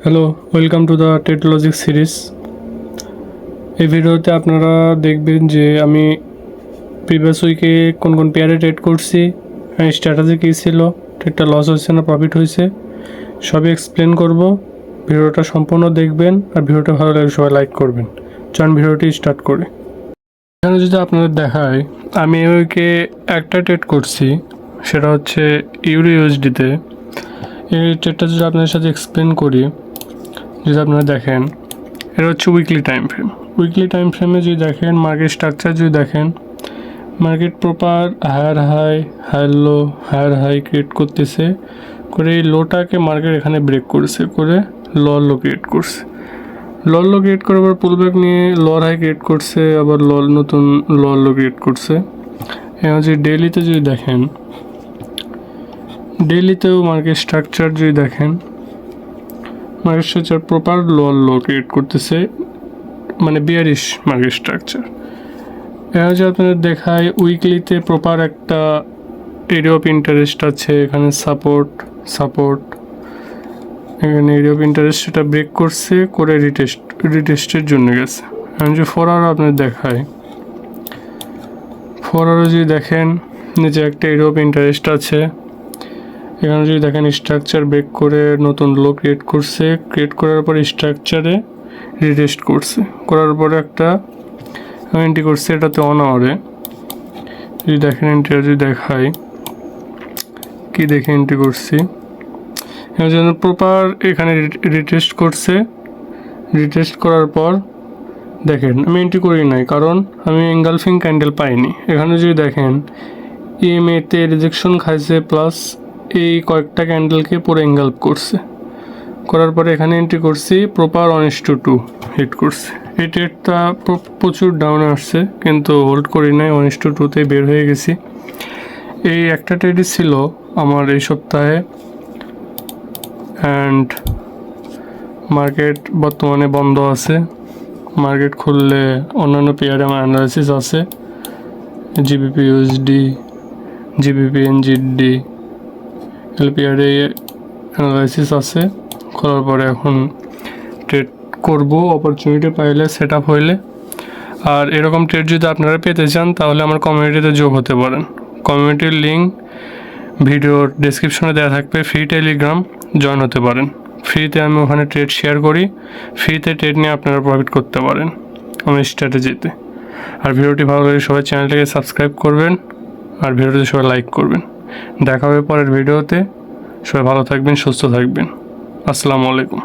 Hello, welcome to the TET logic series. এই ভিডিওতে আপনারা দেখবেন যে আমি প্রিভিয়াস উইকে কোন কোন পেয়ারে ট্রেড করছি, স্ট্র্যাটেজি কী ছিল, ট্রেডটা লস হয়েছে না প্রফিট হয়েছে, সবই এক্সপ্লেন করব। ভিডিওটা সম্পূর্ণ দেখবেন আর ভিডিওটা ভালো লাগলে সবাই লাইক করবেন। চলুন ভিডিওটি স্টার্ট করি। এখানে যদি আপনাদের দেখায়, আমি এই উইকে একটা ট্রেড করছি, সেটা হচ্ছে ইউরো ইউএসডিতে। এই ট্রেডটা যদি আপনাদের সাথে এক্সপ্লেন করি, যদি আপনারা দেখেন, এটা হচ্ছে weekly time frame. Weekly time ফ্রেমে যদি দেখেন, মার্কেট স্ট্রাকচার যদি দেখেন, market proper higher high, higher low, higher high create করতেছে, করে এই লোটাকে মার্কেট এখানে ব্রেক করেছে, করে লর লো ক্রিয়েট করছে। লর লো ক্রিয়েট করার পর পুলব্যাক নিয়ে লর হাই ক্রিয়েট করছে, আবার নতুন লর লো ক্রিয়েট করছে। এবং যদি ডেইলিতে যদি দেখেন, ডেইলিতেও মার্কেট স্ট্রাকচার যদি দেখেন, মার্কেট স্ট্রাকচার প্রপার লোয়ার লো ক্রিয়েট করতেছে, মানে বিয়ারিশ মার্কেট স্ট্রাকচার। এরা যে আপনাদের দেখায় উইকলিতে প্রপার একটা এরিয়া অফ ইন্টারেস্ট আছে, এখানে সাপোর্ট এখানে এরিয়া অফ ইন্টারেস্ট সেটা ব্রেক করছে, করে রিটেস্টের জন্য গেছে। এখন যে 4 আওয়ার আপনাদের দেখায়, 4 আওয়ারে যদি দেখেন, নিচে একটা এরিয়া অফ ইন্টারেস্ট আছে, এখানে যদি দেখেন স্ট্রাকচার ব্রেক করে নতুন লো ক্রিয়েট করছে, ক্রিয়েট করার পরে স্ট্রাকচারে রিটেস্ট করছে, করার পরে একটা এন্ট্রি করছে, এটাতে 1 আওয়ারে যদি দেখেন, এন্ট্রিটা যদি দেখাই, কি দেখে এন্ট্রি করছি, এর জন্য প্রপার এখানে রিটেস্ট করছে। রিটেস্ট করার পর দেখেন আমি এন্ট্রি করি নাই, কারণ আমি এঙ্গালফিং ক্যান্ডেল পাইনি। এখানে যদি দেখেন ইএমএতে রিজেকশন খাইছে, প্লাস এই কয়েকটা ক্যান্ডেলকে পুরো এঙ্গালফ করছে, করার পরে এখানে এন্ট্রি করছি, প্রপার 1:2 হিট করছে। এই ট্রেডটা প্রচুর ডাউনে আসছে, কিন্তু হোল্ড করি নাই, 1:2তে বের হয়ে গেছি। এই একটা ট্রেডই ছিল আমার এই সপ্তাহে, অ্যান্ড মার্কেট বর্তমানে বন্ধ আছে। মার্কেট খুললে অন্যান্য পেয়ারে আমার অ্যানালাইসিস আছে, জিবিপি ইউএসডি, জিবিপি এনজিডি, এলপিআরে অ্যানালাইসিস আছে। করার পরে এখন ট্রেড করব, অপরচুনিটি পাইলে, সেট আপ হইলে। আর এরকম ট্রেড যদি আপনারা পেতে চান, তাহলে আমার কমিউনিটিতে যোগ হতে পারেন। কমিউনিটির লিঙ্ক ভিডিওর ডেসক্রিপশনে দেওয়া থাকবে, ফ্রি টেলিগ্রাম জয়েন হতে পারেন। ফ্রিতে আমি ওখানে ট্রেড শেয়ার করি, ফ্রিতে ট্রেড নিয়ে আপনারা প্রফিট করতে পারেন আমার স্ট্র্যাটেজিতে। আর ভিডিওটি ভালো লাগে সবাই চ্যানেলটাকে সাবস্ক্রাইব করবেন, আর ভিডিওটি সবাই লাইক করবেন। দেখা হবে পরের ভিডিওতে। সবাই ভালো থাকবেন, সুস্থ থাকবেন। আসসালামু আলাইকুম।